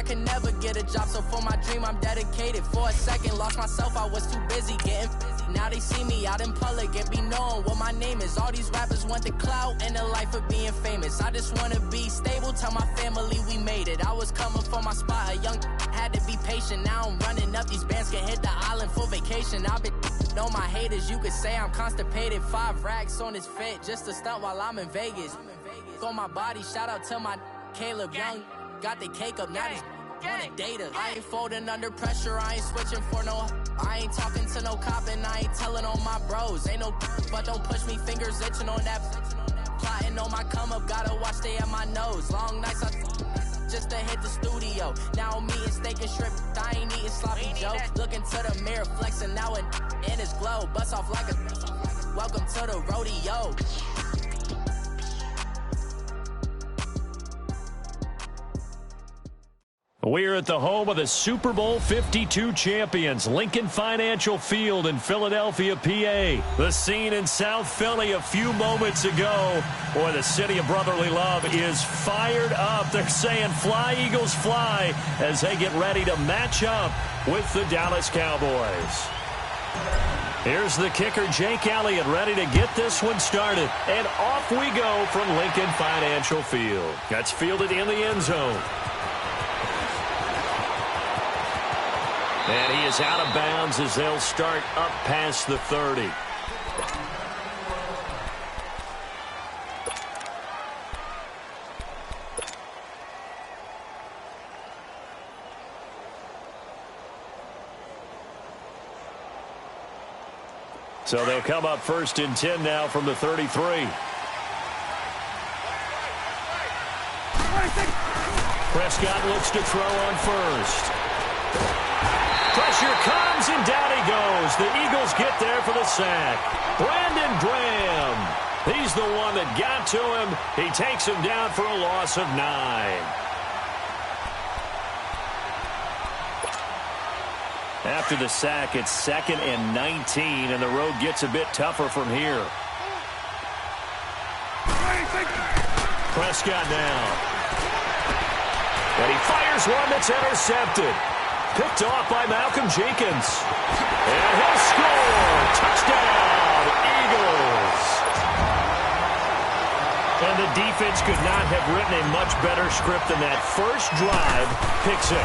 could never get a job, so for my dream I'm dedicated. For a second, lost myself, I was too busy getting. Now they see me out in public and be knowing what my name is. All these rappers want the clout and the life of being famous. I just wanna be stable, tell my family we made it. I was coming for my spot, a young had to be patient. Now I'm running up, these bands can hit the island for vacation. I've been know my haters, you could say I'm constipated. 5 racks on his fit, just a stunt while I'm in Vegas. On my body, shout out to my Caleb Young. Got the cake up, now these wanna date us. I ain't folding under pressure, I ain't switching for no. I ain't talking to no cop and I ain't telling on my bros. Ain't no but don't push me, fingers itching on that. Plotting on my come up, gotta watch stay at my nose. Long nights I just to hit the studio. Now I'm eating steak and shrimp, I ain't eating sloppy joe. Looking to the mirror, flexing now and in his glow. Bust off like a welcome to the rodeo. We're at the home of the Super Bowl 52 champions, Lincoln Financial Field in Philadelphia, PA. The scene in South Philly a few moments ago. Boy, the city of brotherly love is fired up. They're saying, "Fly, Eagles, fly," as they get ready to match up with the Dallas Cowboys. Here's the kicker, Jake Elliott, ready to get this one started. And off we go from Lincoln Financial Field. That's fielded in the end zone. And he is out of bounds as they'll start up past the 30. So they'll come up 1st and 10 now from the 33. Prescott looks to throw on first. Pressure comes, and down he goes. The Eagles get there for the sack. Brandon Graham. He's the one that got to him. He takes him down for a loss of 9. After the sack, it's 2nd and 19, and the road gets a bit tougher from here. Prescott now. And he fires one that's intercepted. Picked off by Malcolm Jenkins. And he'll score. Touchdown, Eagles. And the defense could not have written a much better script than that first drive, pick 6.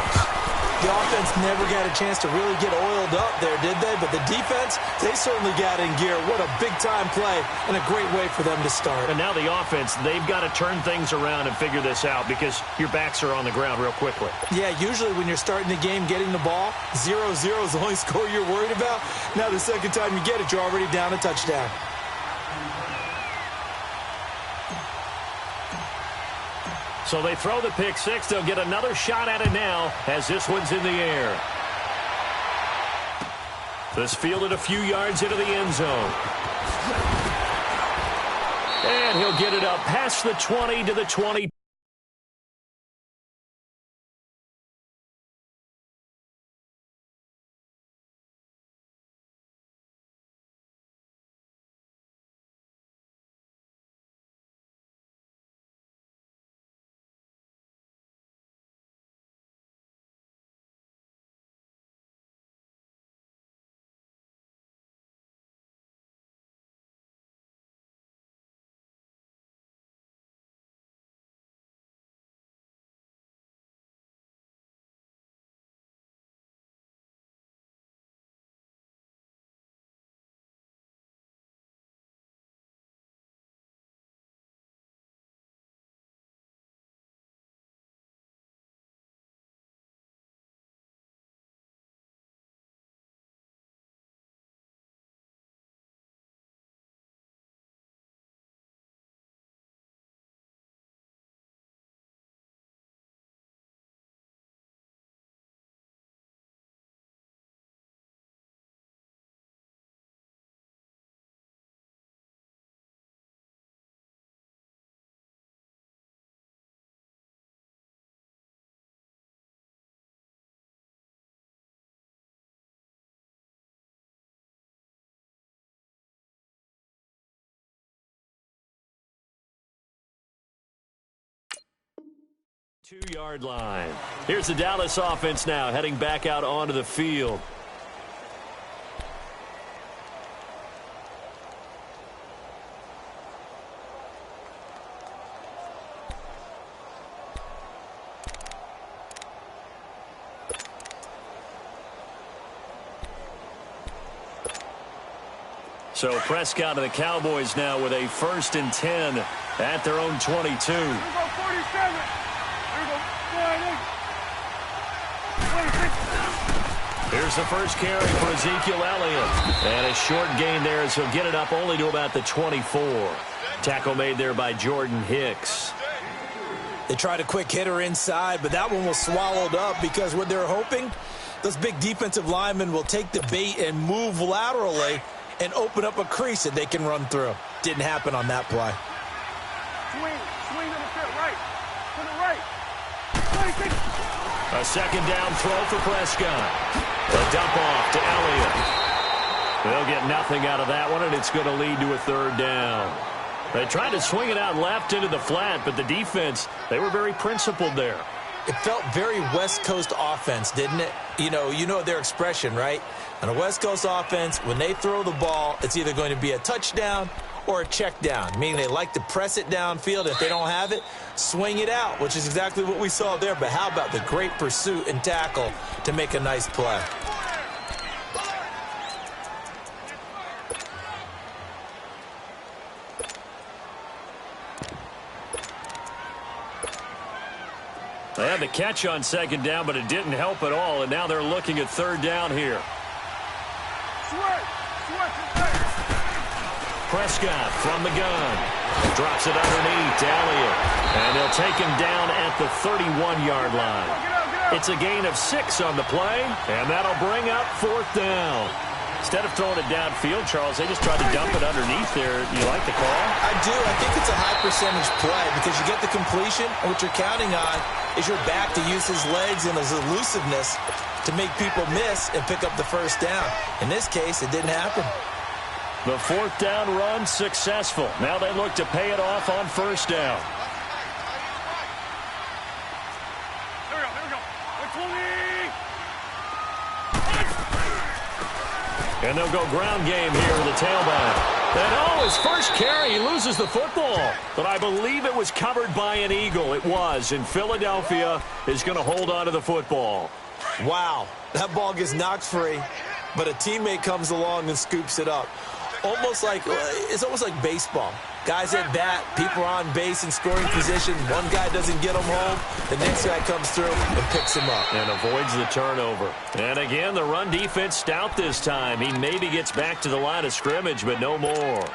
The offense never got a chance to really get oiled up there, did they? But the defense, they certainly got in gear. What a big-time play and a great way for them to start. And now the offense, they've got to turn things around and figure this out because your backs are on the ground real quickly. Yeah, usually when you're starting the game, getting the ball, 0-0 is the only score you're worried about. Now the second time you get it, you're already down a touchdown. So they throw the pick 6. They'll get another shot at it now as this one's in the air. This fielded a few yards into the end zone. And he'll get it up past the 20 to the 20. 2-yard line. Here's the Dallas offense now heading back out onto the field. So Prescott and the Cowboys now with a 1st and 10 at their own 22. Here's the first carry for Ezekiel Elliott. And a short gain there as he'll get it up only to about the 24. Tackle made there by Jordan Hicks. They tried a quick hitter inside, but that one was swallowed up because what they're hoping, those big defensive linemen will take the bait and move laterally and open up a crease that they can run through. Didn't happen on that play. Swing to the fit, right. To the right. 26. A second down throw for Prescott. A dump off to Elliott. They'll get nothing out of that one, and it's going to lead to a 3rd down. They tried to swing it out left into the flat, but the defense, they were very principled there. It felt very West Coast offense, didn't it? You know their expression, right? On a West Coast offense, when they throw the ball, it's either going to be a touchdown or a check down, meaning they like to press it downfield. If they don't have it, swing it out, which is exactly what we saw there. But how about the great pursuit and tackle to make a nice play? They had the catch on 2nd down, but it didn't help at all, and now they're looking at 3rd down here. Prescott from the gun. Drops it underneath to Elliott. And they'll take him down at the 31-yard line. It's a gain of 6 on the play, and that'll bring up 4th down. Instead of throwing it downfield, Charles, they just tried to dump it underneath there. You like the call? I do. I think it's a high percentage play because you get the completion, and what you're counting on is your back to use his legs and his elusiveness to make people miss and pick up the 1st down. In this case, it didn't happen. The 4th down run successful. Now they look to pay it off on 1st down. There we go. And they'll go ground game here with the tailback. And his first carry, he loses the football. But I believe it was covered by an Eagle. It was. And Philadelphia is going to hold on to the football. Wow. That ball gets knocked free, but a teammate comes along and scoops it up. It's almost like baseball. Guys at bat, people are on base in scoring position. One guy doesn't get them home. The next guy comes through and picks him up. And avoids the turnover. And again, the run defense stout this time. He maybe gets back to the line of scrimmage, but no more.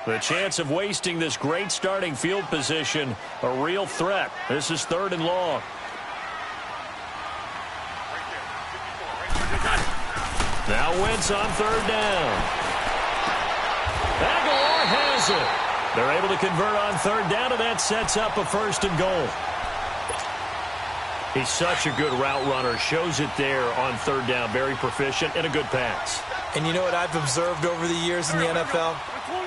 The chance of wasting this great starting field position, a real threat. This is 3rd and long. Now Wentz on 3rd down. Aguilar has it. They're able to convert on 3rd down, and that sets up a 1st and goal. He's such a good route runner. Shows it there on 3rd down. Very proficient and a good pass. And you know what I've observed over the years in the NFL?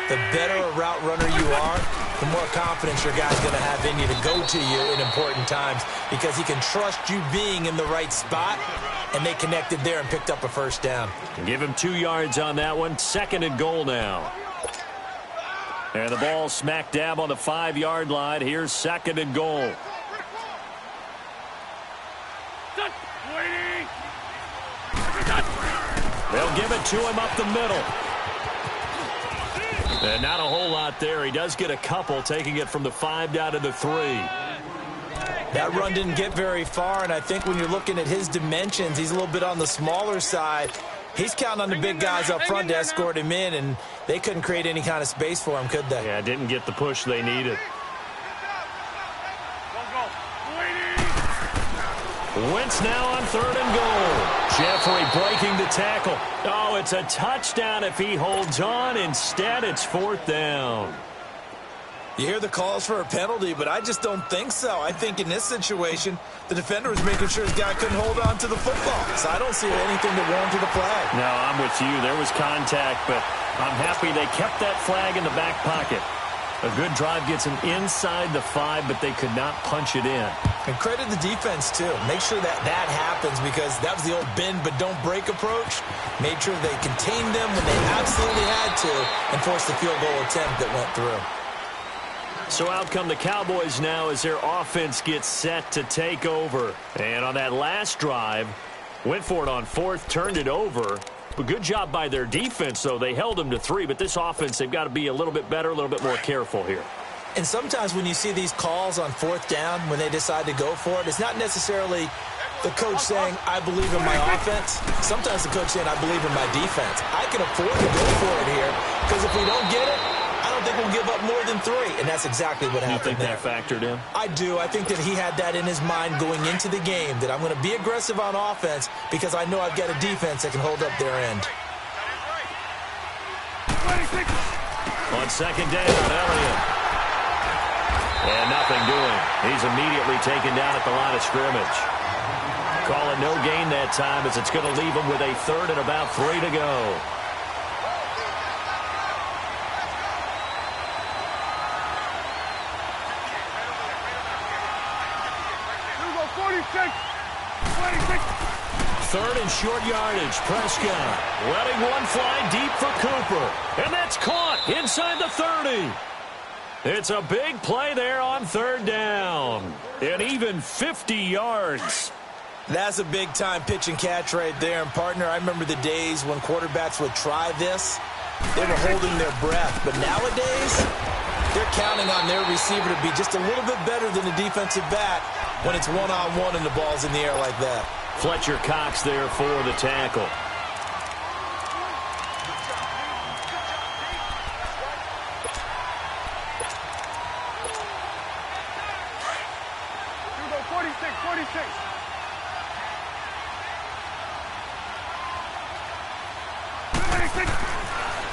The better a route runner you are, the more confidence your guy's going to have in you to go to you in important times because he can trust you being in the right spot, and they connected there and picked up a 1st down. Give him 2 yards on that one. 2nd and goal now. And the ball smack dab on the 5-yard line. Here's 2nd and goal. They'll give it to him up the middle. And not a whole lot there. He does get a couple, taking it from the 5 down to the 3. That run didn't get very far, and I think when you're looking at his dimensions, he's a little bit on the smaller side. He's counting on the big guys up front to escort him in, and they couldn't create any kind of space for him, could they? Yeah, didn't get the push they needed. Wentz now on 3rd and goal. Jeffrey breaking the tackle. Oh, it's a touchdown if he holds on. Instead, it's 4th down. You hear the calls for a penalty, but I just don't think so. I think in this situation, the defender was making sure his guy couldn't hold on to the football. So I don't see anything that warranted a flag. No, I'm with you. There was contact, but I'm happy they kept that flag in the back pocket. A good drive gets them inside the 5, but they could not punch it in. And credit the defense, too. Make sure that happens, because that was the old bend but don't break approach. Made sure they contained them when they absolutely had to and forced the field goal attempt that went through. So out come the Cowboys now as their offense gets set to take over. And on that last drive, went for it on 4th, turned it over. But good job by their defense, though. They held them to 3, but this offense, they've got to be a little bit better, a little bit more careful here. And sometimes when you see these calls on 4th down, when they decide to go for it, it's not necessarily the coach saying, I believe in my offense. Sometimes the coach saying, I believe in my defense. I can afford to go for it here, because if we don't get it, I don't think we'll give up more than 3. And that's exactly what happened there. You think that factored in? I do. I think that he had that in his mind going into the game, that I'm going to be aggressive on offense because I know I've got a defense that can hold up their end. On 2nd down, Elliott. And nothing doing. He's immediately taken down at the line of scrimmage. Calling no gain that time, as it's going to leave him with a 3rd and about 3 to go. Third and short yardage. Prescott letting one fly deep for Cooper. And that's caught inside the 30. It's a big play there on 3rd down. And even 50 yards. That's a big-time pitch and catch right there. And, partner, I remember the days when quarterbacks would try this. They were holding their breath. But nowadays, they're counting on their receiver to be just a little bit better than the defensive back when it's one-on-one and the ball's in the air like that. Fletcher Cox there for the tackle.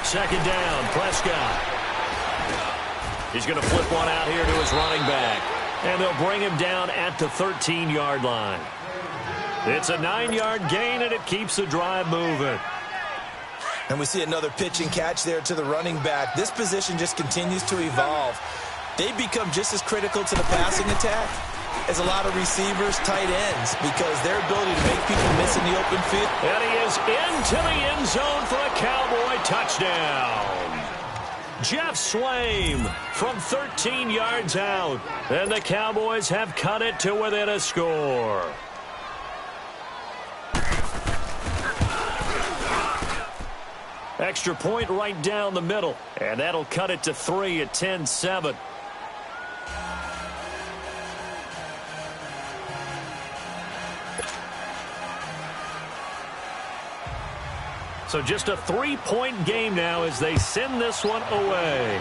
Second down, Prescott. He's going to flip one out here to his running back. And they'll bring him down at the 13-yard line. It's a 9-yard gain, and it keeps the drive moving. And we see another pitch and catch there to the running back. This position just continues to evolve. They become just as critical to the passing attack as a lot of receivers, tight ends, because their ability to make people miss in the open field. And he is into the end zone for a Cowboy touchdown. Jeff Swaim from 13 yards out. And the Cowboys have cut it to within a score. Extra point right down the middle. And that'll cut it to 3 at 10-7. So just a 3-point game now as they send this one away.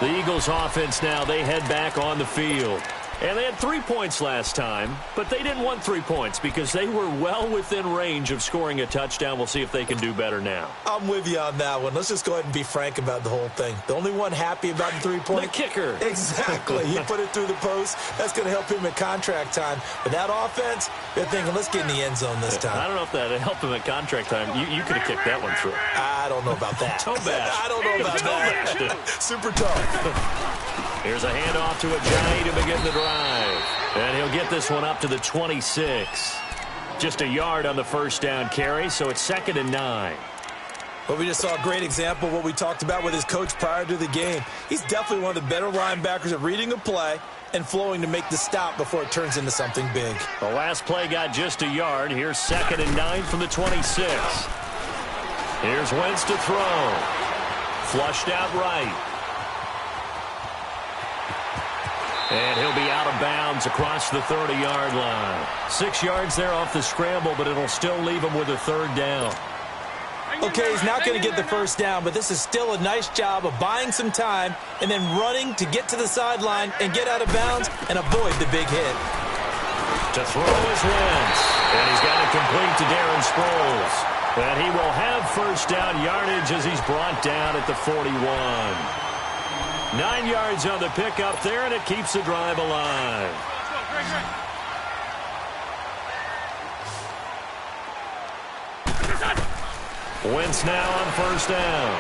The Eagles offense now, they head back on the field. And they had 3 points last time, but they didn't want 3 points because they were well within range of scoring a touchdown. We'll see if they can do better now. I'm with you on that one. Let's just go ahead and be frank about the whole thing. The only one happy about the 3-point? The kicker. Exactly. He put it through the post. That's going to help him at contract time. But that offense, they're thinking, let's get in the end zone this time. I don't know if that helped him at contract time. You could have kicked that one through. I don't know about that. Toe bash. I don't know about that. Super tough. Here's a handoff to Ajayi to begin the drive. And he'll get this one up to the 26. Just a yard on the first down carry, so it's 2nd and 9. Well, we just saw a great example of what we talked about with his coach prior to the game. He's definitely one of the better linebackers at reading a play and flowing to make the stop before it turns into something big. The last play got just a yard. Here's 2nd and 9 from the 26. Here's Wentz to throw. Flushed out right. And he'll be out of bounds across the 30-yard line. 6 yards there off the scramble, but it'll still leave him with a 3rd down. Okay, he's not going to get the first down, but this is still a nice job of buying some time and then running to get to the sideline and get out of bounds and avoid the big hit. To throw is Wentz. And he's got it complete to Darren Sproles. And he will have first down yardage as he's brought down at the 41. 9 yards on the pickup there, and it keeps the drive alive. Wentz now on first down.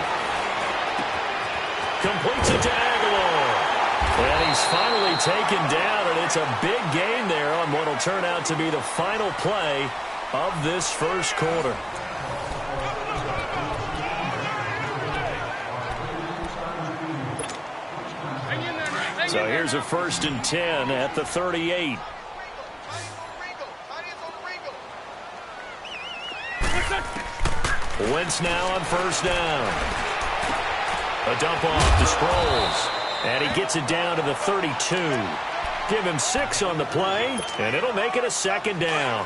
Completes it to Aguilar. And he's finally taken down, and it's a big gain there on what will turn out to be the final play of this first quarter. So here's a 1st and 10 at the 38. Wentz now on first down. A dump off to Sproles. And he gets it down to the 32. Give him 6 on the play, and it'll make it a 2nd down.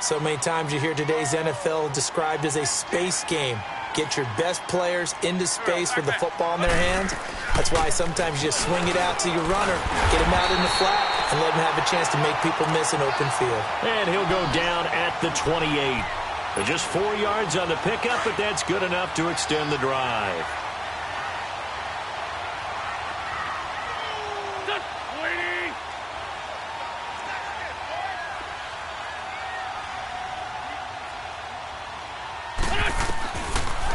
So many times you hear today's NFL described as a space game. Get your best players into space with the football in their hands. That's why sometimes you just swing it out to your runner, get him out in the flat, and let him have a chance to make people miss an open field. And he'll go down at the 28. Just 4 yards on the pickup, but that's good enough to extend the drive.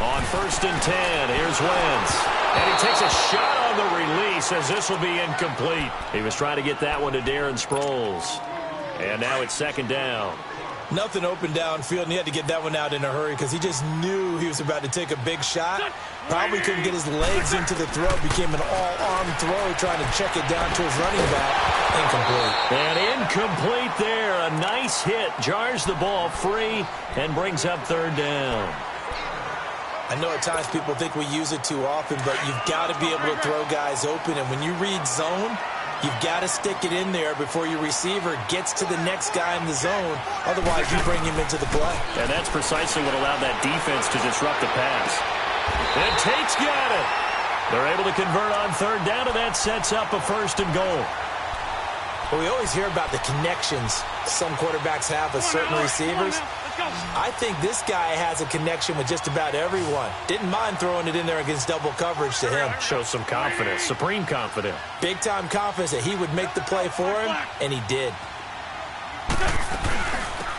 On 1st and 10, here's Wentz. And he takes a shot on the release as this will be incomplete. He was trying to get that one to Darren Sproles. And now it's 2nd down. Nothing open downfield, and he had to get that one out in a hurry because he just knew he was about to take a big shot. Probably couldn't get his legs into the throw. Became an all-arm throw, trying to check it down to his running back. Incomplete. And incomplete there. A nice hit. Jars the ball free and brings up 3rd down. I know at times people think we use it too often, but you've got to be able to throw guys open. And when you read zone, you've got to stick it in there before your receiver gets to the next guy in the zone. Otherwise, you bring him into the play. And that's precisely what allowed that defense to disrupt the pass. And Tate's got it. They're able to convert on 3rd down, and that sets up a 1st and goal. Well, we always hear about the connections some quarterbacks have with certain receivers. I think this guy has a connection with just about everyone. Didn't mind throwing it in there against double coverage to him. Shows some confidence, supreme confidence. Big-time confidence that he would make the play for him, and he did.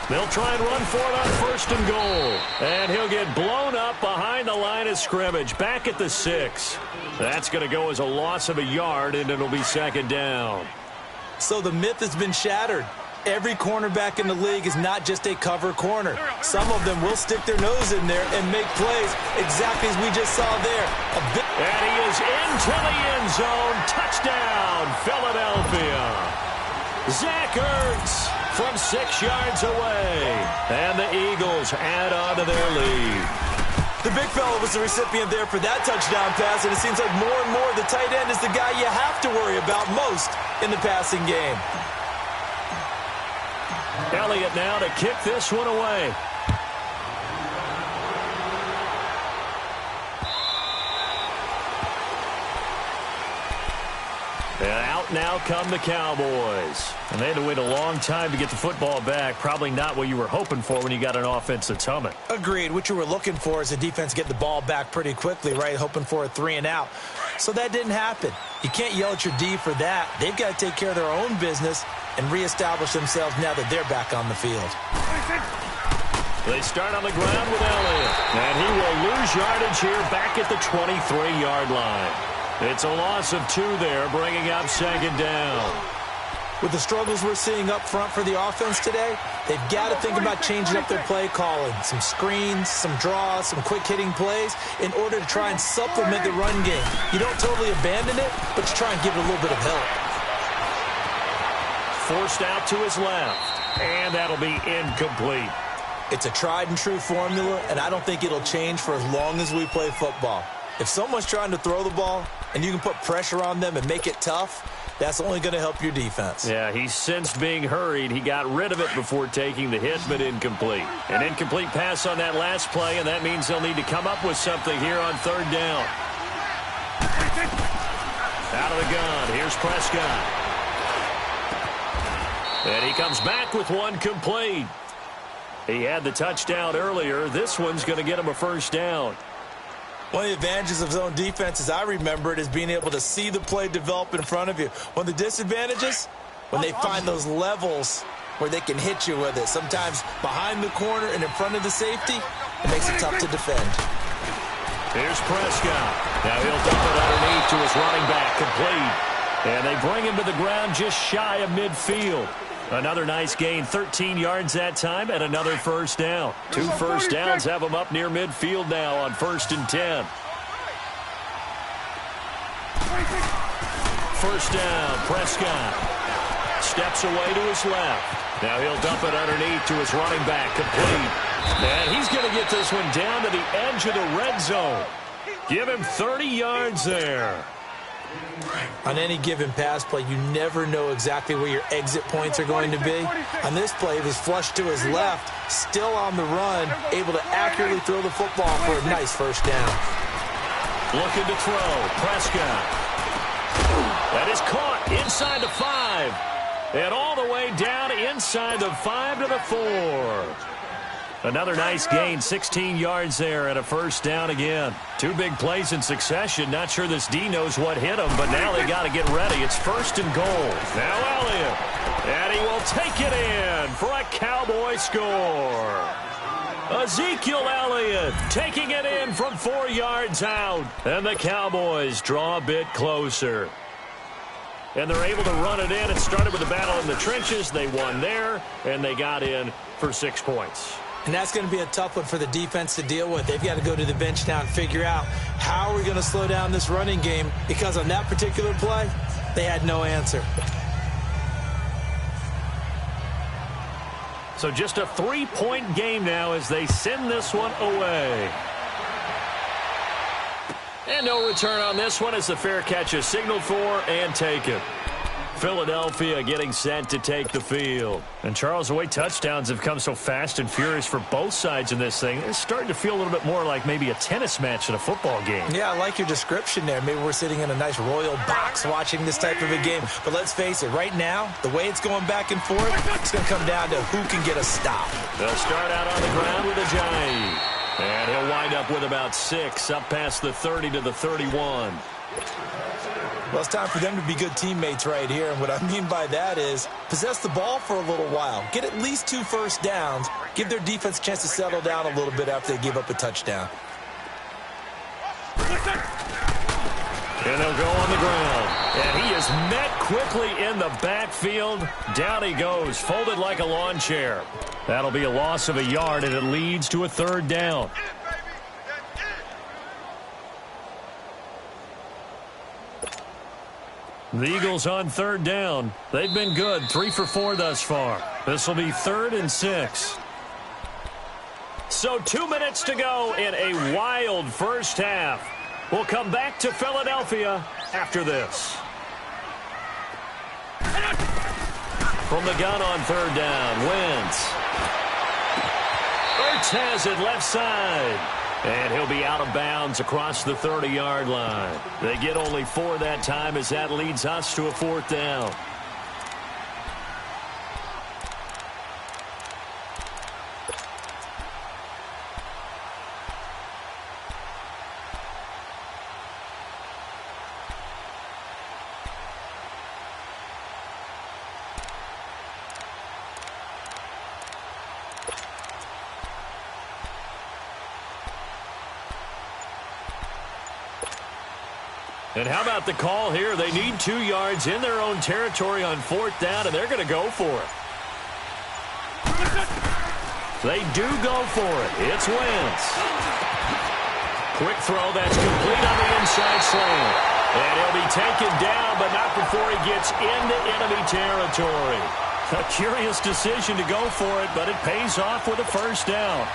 They'll try and run for it on 1st and goal. And he'll get blown up behind the line of scrimmage, back at the 6. That's going to go as a loss of a yard, and it'll be 2nd down. So the myth has been shattered. Every cornerback in the league is not just a cover corner. Some of them will stick their nose in there and make plays exactly as we just saw there. And he is into the end zone. Touchdown, Philadelphia. Zach Ertz from 6 yards away. And the Eagles add on to their lead. The big fella was the recipient there for that touchdown pass, and it seems like more and more the tight end is the guy you have to worry about most in the passing game. Elliott now to kick this one away. And out now come the Cowboys. And they had to wait a long time to get the football back. Probably not what you were hoping for when you got an offense that's humming. Agreed. What you were looking for is the defense get the ball back pretty quickly, right? Hoping for a 3 and out. So that didn't happen. You can't yell at your D for that. They've got to take care of their own business and reestablish themselves now that they're back on the field. They start on the ground with Elliott. And he will lose yardage here back at the 23-yard line. It's a loss of 2 there, bringing up 2nd down. With the struggles we're seeing up front for the offense today, they've got to think about changing up their play calling. Some screens, some draws, some quick-hitting plays in order to try and supplement the run game. You don't totally abandon it, but you try and give it a little bit of help. Forced out to his left, and that'll be incomplete. It's a tried-and-true formula, and I don't think it'll change for as long as we play football. If someone's trying to throw the ball and you can put pressure on them and make it tough, that's only going to help your defense. Yeah, he sensed being hurried. He got rid of it before taking the hit, but incomplete. An incomplete pass on that last play, and that means they'll need to come up with something here on 3rd down. Out of the gun, here's Prescott. And he comes back with one complete. He had the touchdown earlier. This one's going to get him a 1st down. One of the advantages of zone defense, as I remember it, is being able to see the play develop in front of you. One of the disadvantages, when they find those levels where they can hit you with it, sometimes behind the corner and in front of the safety, It makes it tough to defend. Here's Prescott. Now he'll dump it underneath to his running back, complete. And they bring him to the ground just shy of midfield. Another nice gain, 13 yards that time, and another first down. 2 first downs have him up near midfield now on 1st and 10. First down, Prescott. Steps away to his left. Now he'll dump it underneath to his running back, complete. And he's going to get this one down to the edge of the red zone. Give him 30 yards there. On any given pass play, you never know exactly where your exit points are going to be. On this play, it was flushed to his left, still on the run, able to accurately throw the football for a nice first down. Looking to throw, Prescott. That is caught inside the 5. And all the way down inside the 5 to the 4. Another nice gain, 16 yards there and a first down again. 2 big plays in succession. Not sure this D knows what hit him, but now they got to get ready. It's 1st and goal. Now Elliott. And he will take it in for a Cowboy score. Ezekiel Elliott taking it in from 4 yards out. And the Cowboys draw a bit closer. And they're able to run it in. It started with a battle in the trenches. They won there, and they got in for 6 points. And that's going to be a tough one for the defense to deal with. They've got to go to the bench now and figure out how are we going to slow down this running game, because on that particular play, they had no answer. So just a 3-point game now as they send this one away. And no return on this one as the fair catch is signaled for and taken. Philadelphia getting set to take the field. And Charles, the way touchdowns have come so fast and furious for both sides in this thing, it's starting to feel a little bit more like maybe a tennis match in a football game. Yeah, I like your description there. Maybe we're sitting in a nice royal box watching this type of a game. But let's face it, right now, the way it's going back and forth, it's going to come down to who can get a stop. They'll start out on the ground with Ajayi. And he'll wind up with about 6, up past the 30 to the 31. Well, it's time for them to be good teammates right here. And what I mean by that is possess the ball for a little while. Get at least 2 first downs. Give their defense a chance to settle down a little bit after they give up a touchdown. And they'll go on the ground. And he is met quickly in the backfield. Down he goes, folded like a lawn chair. That'll be a loss of a yard, and it leads to a 3rd down. The Eagles on 3rd down. They've been good, 3 for 4 thus far. This will be 3rd and 6. So 2 minutes to go in a wild first half. We'll come back to Philadelphia after this. From the gun on 3rd down, Wentz. Ertz has it left side. And he'll be out of bounds across the 30-yard line. They get only 4 that time as that leads us to a 4th down. And how about the call here? They need 2 yards in their own territory on 4th down, and they're going to go for it. They do go for it. It's Wentz. Quick throw that's complete on the inside slant. And he'll be taken down, but not before he gets into enemy territory. A curious decision to go for it, but it pays off with a first down.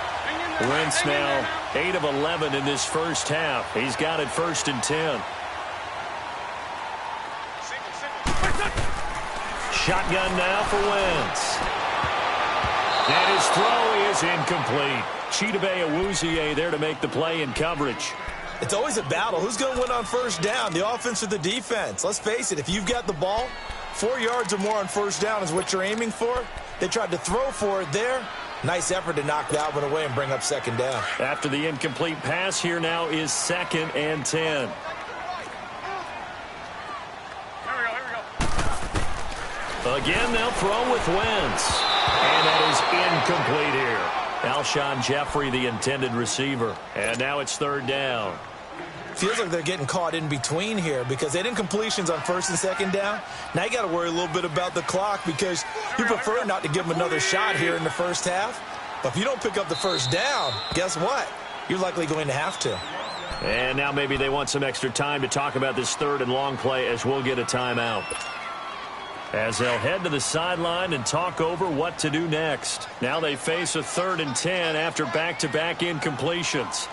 Wentz now 8 of 11 in this first half. He's got it 1st and 10. Shotgun now for Wentz. And his throw is incomplete. Chidobe Awuzie there to make the play in coverage. It's always a battle. Who's going to win on 1st down, the offense or the defense? Let's face it, if you've got the ball, 4 yards or more on 1st down is what you're aiming for. They tried to throw for it there. Nice effort to knock that one away and bring up 2nd down. After the incomplete pass, here now is 2nd and 10. Again, they'll throw with Wentz. And that is incomplete here. Alshon Jeffrey, the intended receiver. And now it's third down. Feels like they're getting caught in between here because they didn't completions on first and second down. Now you got to worry a little bit about the clock because you prefer not to give them another shot here in the first half. But if you don't pick up the first down, guess what? You're likely going to have to. And now maybe they want some extra time to talk about this third and long play as we'll get a timeout. As they'll head to the sideline and talk over what to do next. Now they face a 3rd and 10 after back-to-back incompletions.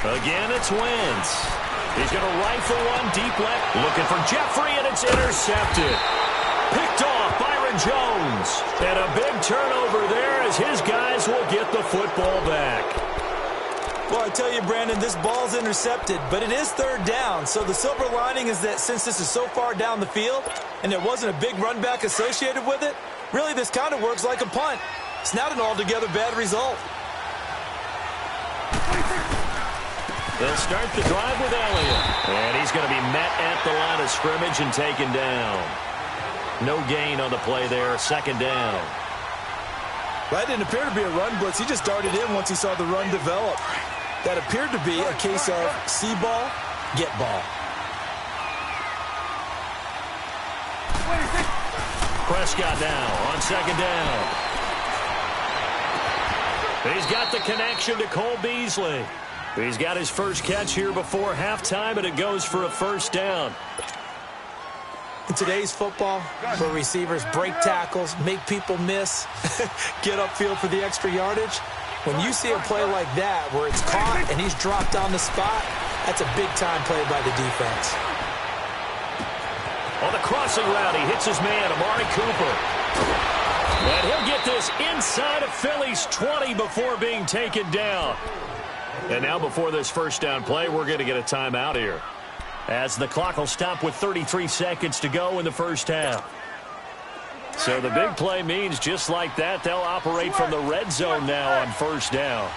Again, it's Wentz. He's going to rifle one deep left. Looking for Jeffrey, and it's intercepted. Picked off Byron Jones. And a big turnover there as his guys will get the football back. Well, I tell you, Brandon, this ball's intercepted, but it is third down. So the silver lining is that since this is so far down the field and there wasn't a big run back associated with it, really this kind of works like a punt. It's not an altogether bad result. They'll start the drive with Elliott. And he's going to be met at the line of scrimmage and taken down. No gain on the play there, second down. Well, that didn't appear to be a run blitz. He just darted in once he saw the run develop. That appeared to be a case of see ball, get ball. Prescott now on second down. He's got the connection to Cole Beasley. He's got his first catch here before halftime, and it goes for a first down. In today's football, where receivers break tackles, make people miss, get upfield for the extra yardage, when you see a play like that where it's caught and he's dropped on the spot, that's a big-time play by the defense. On the crossing route, he hits his man, Amari Cooper. And he'll get this inside of Philly's 20 before being taken down. And now before this first down play, we're going to get a timeout here, as the clock will stop with 33 seconds to go in the first half. So the big play means just like that, they'll operate from the red zone now on first down.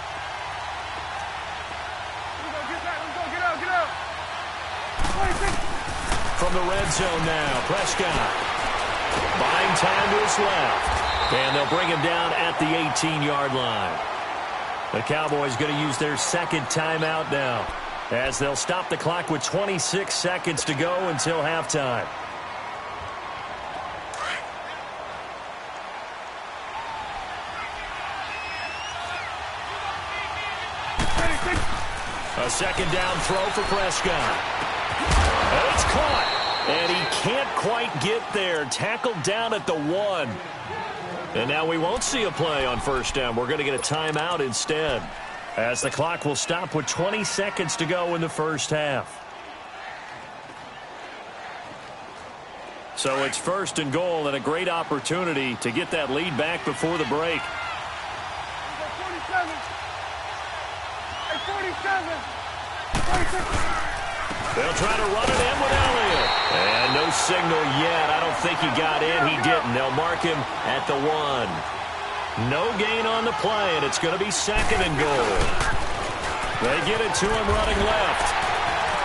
From the red zone now, Prescott buying time to his left. And they'll bring him down at the 18-yard line. The Cowboys going to use their second timeout now, as they'll stop the clock with 26 seconds to go until halftime. A second down throw for Prescott. And it's caught. And he can't quite get there. Tackled down at the 1. And now we won't see a play on first down. We're going to get a timeout instead, as the clock will stop with 20 seconds to go in the first half. So it's first and goal, and a great opportunity to get that lead back before the break. 47. They'll try to run it in with Elliott. And no signal yet. I don't think he got in. He didn't. They'll mark him at the 1. No gain on the play, and it's going to be second and goal. They get it to him running left.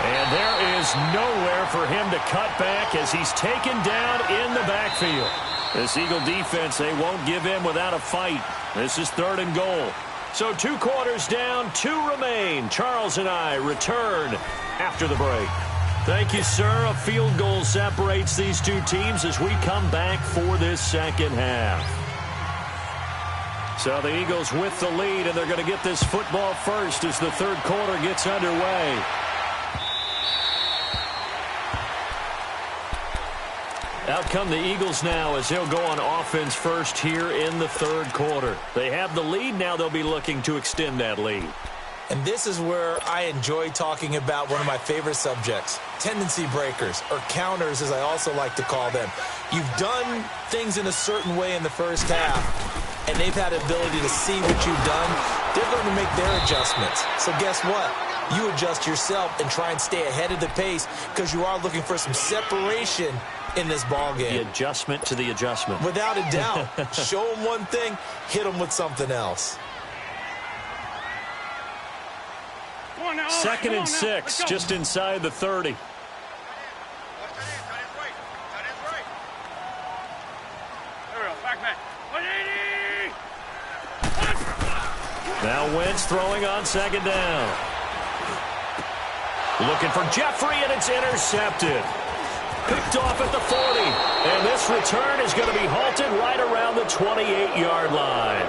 And there is nowhere for him to cut back as he's taken down in the backfield. This Eagle defense, they won't give in without a fight. This is third and goal. So 2 quarters down, 2 remain. Charles and I return after the break. Thank you, sir. A field goal separates these two teams as we come back for this second half. So the Eagles with the lead, and they're going to get this football first as the third quarter gets underway. Out come the Eagles now as they'll go on offense first here in the third quarter. They have the lead. Now they'll be looking to extend that lead. And this is where I enjoy talking about one of my favorite subjects, tendency breakers, or counters as I also like to call them. You've done things in a certain way in the first half, and they've had the ability to see what you've done. They're going to make their adjustments. So guess what? You adjust yourself and try and stay ahead of the pace because you are looking for some separation in this ball game. The adjustment to the adjustment. Without a doubt. Show them one thing, hit them with something else. Second and 6, just inside the 30. Back. Now Wentz throwing on second down. Looking for Jeffrey, and it's intercepted. Picked off at the 40. And this return is going to be halted right around the 28-yard line.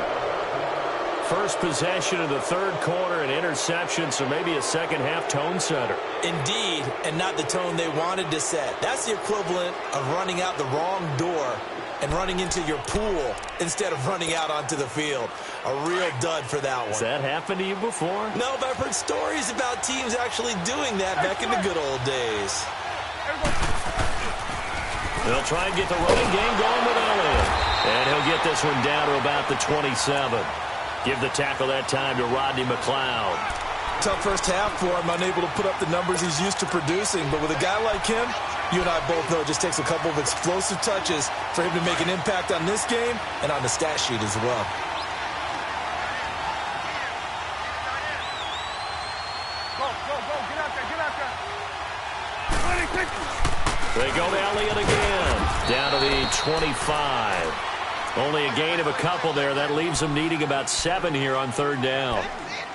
First possession of the third quarter, an interception, so maybe a second-half tone setter. Indeed, and not the tone they wanted to set. That's the equivalent of running out the wrong door and running into your pool instead of running out onto the field. A real dud for that one. Has that happened to you before? No, but I've heard stories about teams actually doing that back in the good old days. They'll try and get the running game going with Elliott. And he'll get this one down to about the 27. Give the tackle that time to Rodney McLeod. Tough first half for him, unable to put up the numbers he's used to producing. But with a guy like him, you and I both know it just takes a couple of explosive touches for him to make an impact on this game and on the stat sheet as well. Go, get out there. They go to Elliott again. Down to the 25. Only a gain of a couple there. That leaves them needing about 7 here on third down.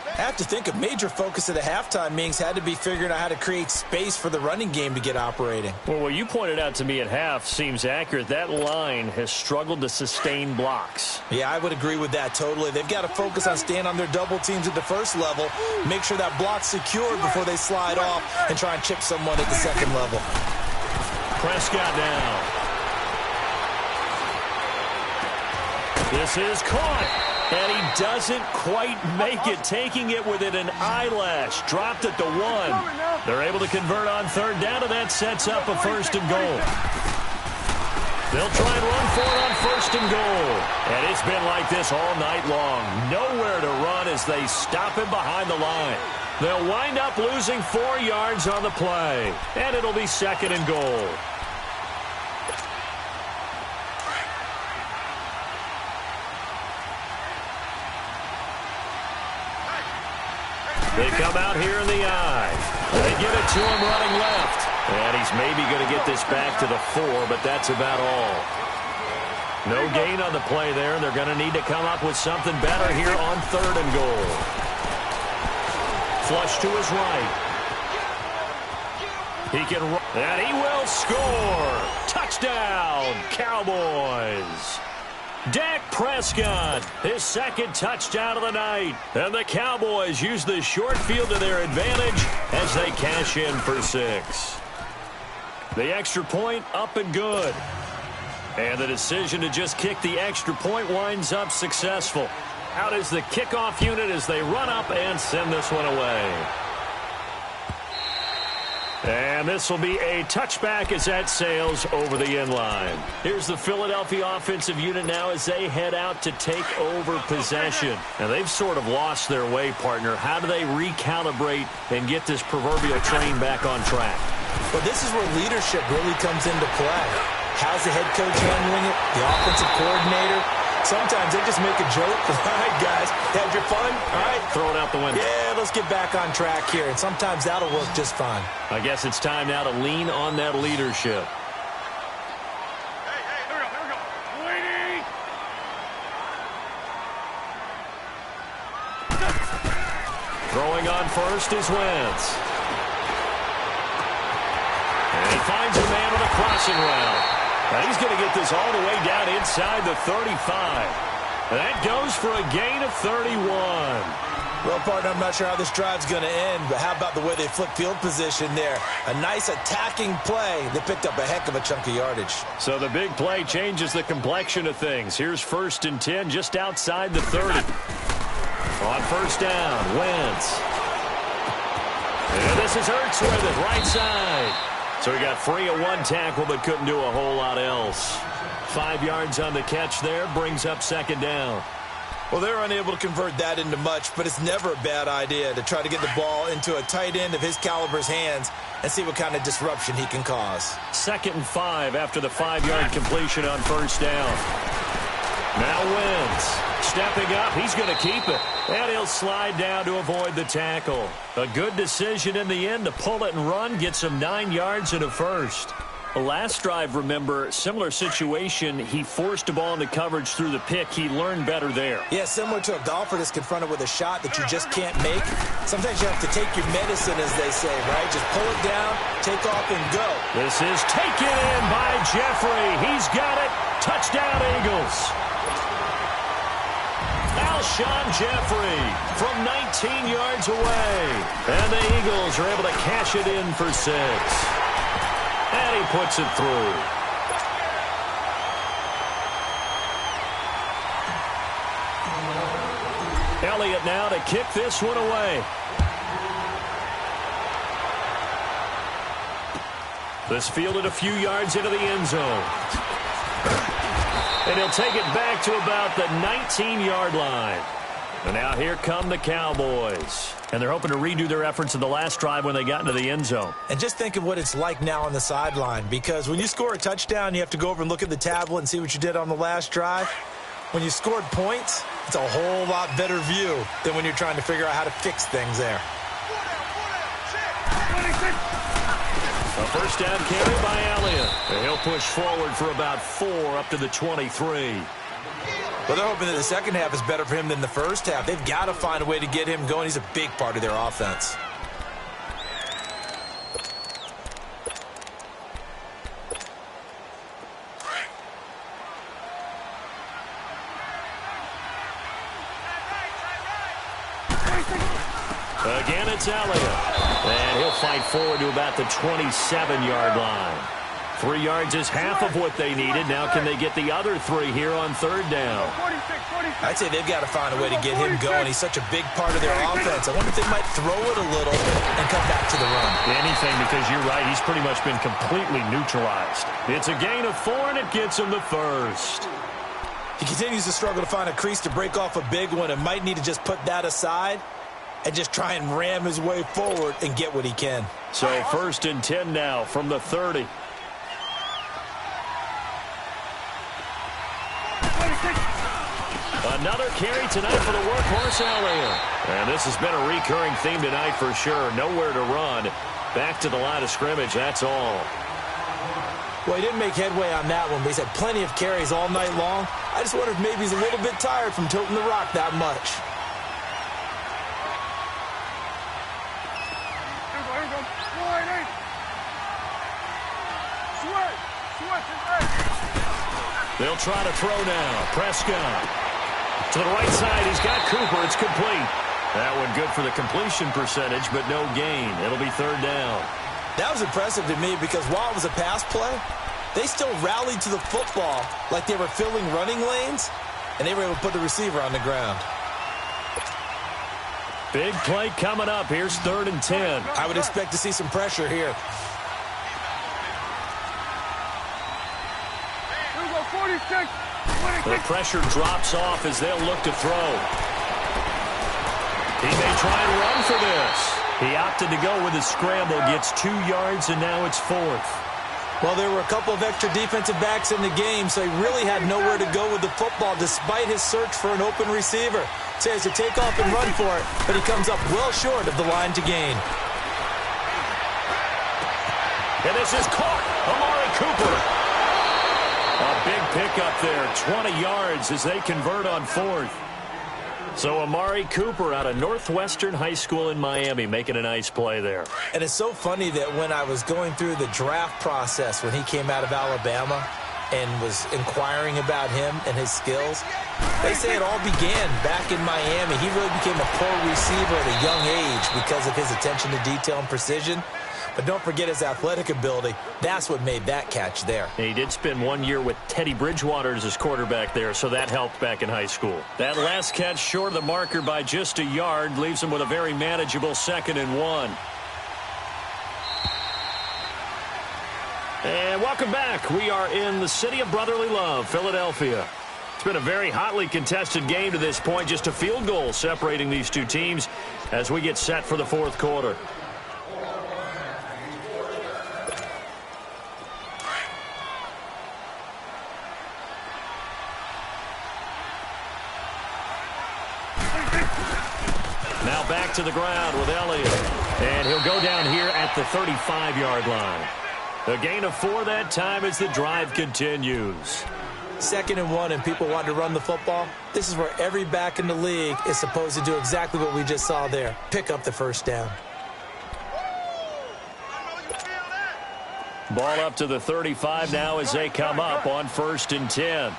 I have to think a major focus at the halftime means had to be figuring out how to create space for the running game to get operating. Well, what you pointed out to me at half seems accurate. That line has struggled to sustain blocks. Yeah, I would agree with that totally. They've got to focus on staying on their double teams at the first level, make sure that block's secured before they slide off and try and chip someone at the second level. Prescott now. This is caught. And he doesn't quite make it, taking it within an eyelash. Dropped at the 1. They're able to convert on third down, and that sets up a first and goal. They'll try and run for it on first and goal. And it's been like this all night long. Nowhere to run as they stop him behind the line. They'll wind up losing 4 yards on the play. And it'll be second and goal. They come out here in the eye. They give it to him running left. And he's maybe going to get this back to the 4, but that's about all. No gain on the play there. They're going to need to come up with something better here on third and goal. Flush to his right. He can run, and he will score. Touchdown, Cowboys. Dak Prescott, his second touchdown of the night. And the Cowboys use the short field to their advantage as they cash in for 6. The extra point up and good. And the decision to just kick the extra point winds up successful. Out is the kickoff unit as they run up and send this one away. And this will be a touchback as that sails over the end line. Here's the Philadelphia offensive unit now as they head out to take over possession. And they've sort of lost their way, partner. How do they recalibrate and get this proverbial train back on track? Well, this is where leadership really comes into play. How's the head coach handling it? The offensive coordinator? Sometimes they just make a joke. All right, guys, had your fun? All right. Throw it out the window. Yeah, let's get back on track here. And sometimes that'll work just fine. I guess it's time now to lean on that leadership. Hey, here we go. Waiting. Throwing on first is Wentz. And he finds a man on a crossing route. And he's going to get this all the way down inside the 35. That goes for a gain of 31. Well, partner, I'm not sure how this drive's going to end, but how about the way they flip field position there? A nice attacking play that picked up a heck of a chunk of yardage. So the big play changes the complexion of things. Here's first and 10 just outside the 30. On first down, Wentz. And this is Ertz with it, right side. So he got free of 1 tackle but couldn't do a whole lot else. 5 yards on the catch there, brings up second down. Well, they're unable to convert that into much, but it's never a bad idea to try to get the ball into a tight end of his caliber's hands and see what kind of disruption he can cause. 2nd and 5 after the 5-yard completion on first down. Now Wentz stepping up. He's going to keep it. And he'll slide down to avoid the tackle. A good decision in the end to pull it and run. Gets him 9 yards and a first. Last drive, remember, similar situation. He forced a ball into coverage through the pick. He learned better there. Yeah, similar to a golfer that's confronted with a shot that you just can't make. Sometimes you have to take your medicine, as they say, right? Just pull it down, take off, and go. This is taken in by Jeffrey. He's got it. Touchdown, Eagles. Alshon Jeffrey from 19 yards away. And the Eagles are able to cash it in for 6. And he puts it through. Elliott now to kick this one away. This fielded a few yards into the end zone. And he'll take it back to about the 19-yard line. And now here come the Cowboys. And they're hoping to redo their efforts in the last drive when they got into the end zone. And just think of what it's like now on the sideline, because when you score a touchdown, you have to go over and look at the tablet and see what you did on the last drive. When you scored points, it's a whole lot better view than when you're trying to figure out how to fix things there. A first down carry by Elliott. And he'll push forward for about 4 up to the 23. Well, they're hoping that the second half is better for him than the first half. They've got to find a way to get him going. He's a big part of their offense. Again, it's Elliott. And he'll fight forward to about the 27-yard line. 3 yards is half of what they needed. Now can they get the other 3 here on third down? I'd say they've got to find a way to get him going. He's such a big part of their offense. I wonder if they might throw it a little and come back to the run. Anything, because you're right. He's pretty much been completely neutralized. It's a gain of 4, and it gets him the first. He continues to struggle to find a crease to break off a big one and might need to just put that aside and just try and ram his way forward and get what he can. So 1st and 10 now from the 30. Another carry tonight for the workhorse Elliott. And this has been a recurring theme tonight for sure. Nowhere to run. Back to the line of scrimmage, that's all. Well, he didn't make headway on that one, but he's had plenty of carries all night long. I just wonder if maybe he's a little bit tired from toting the rock that much. They'll try to throw now. Prescott. To the right side, he's got Cooper. It's complete. That one good for the completion percentage, but no gain. It'll be 3rd down. That was impressive to me because while it was a pass play, they still rallied to the football like they were filling running lanes, and they were able to put the receiver on the ground. Big play coming up. Here's 3rd and 10. I would expect to see some pressure here. The pressure drops off as they'll look to throw. He may try and run for this. He opted to go with his scramble, gets 2 yards, and now it's 4th. Well, there were a couple of extra defensive backs in the game, so he really had nowhere to go with the football despite his search for an open receiver. So he has to take off and run for it, but he comes up well short of the line to gain. And this is caught. Amari Cooper. A big pickup there, 20 yards as they convert on 4th. So Amari Cooper out of Northwestern High School in Miami making a nice play there. And it's so funny that when I was going through the draft process when he came out of Alabama and was inquiring about him and his skills, they say it all began back in Miami. He really became a pro receiver at a young age because of his attention to detail and precision. But don't forget his athletic ability. That's what made that catch there. He did spend 1 year with Teddy Bridgewater as his quarterback there, so that helped back in high school. That last catch short of the marker by just a yard leaves him with a very manageable 2nd and 1. And welcome back. We are in the city of brotherly love, Philadelphia. It's been a very hotly contested game to this point, just a field goal separating these two teams as we get set for the 4th quarter. Now back to the ground with Elliott. And he'll go down here at the 35-yard line. A gain of 4 that time as the drive continues. 2nd and 1 and people want to run the football. This is where every back in the league is supposed to do exactly what we just saw there. Pick up the first down. Ball up to the 35 now as they come up on 1st and 10.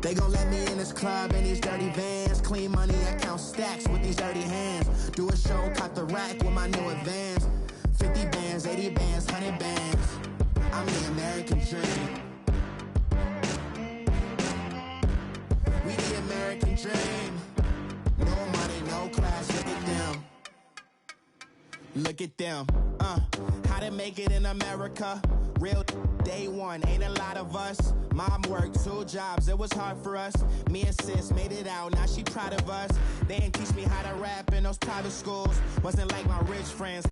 They gon' let me in this club in these dirty vans. Clean money, I count stacks with these dirty hands. Do a show, caught the rack with my new advance. 50 bands, 80 bands, 100 bands. I'm the American dream. We the American dream. No money, no class, look at them. Look at them, how to make it in America. Real day one, ain't a lot of us. Mom worked 2 jobs, it was hard for us. Me and sis made it out, now she proud of us. They didn't teach me how to rap in those private schools. Wasn't like my rich friends.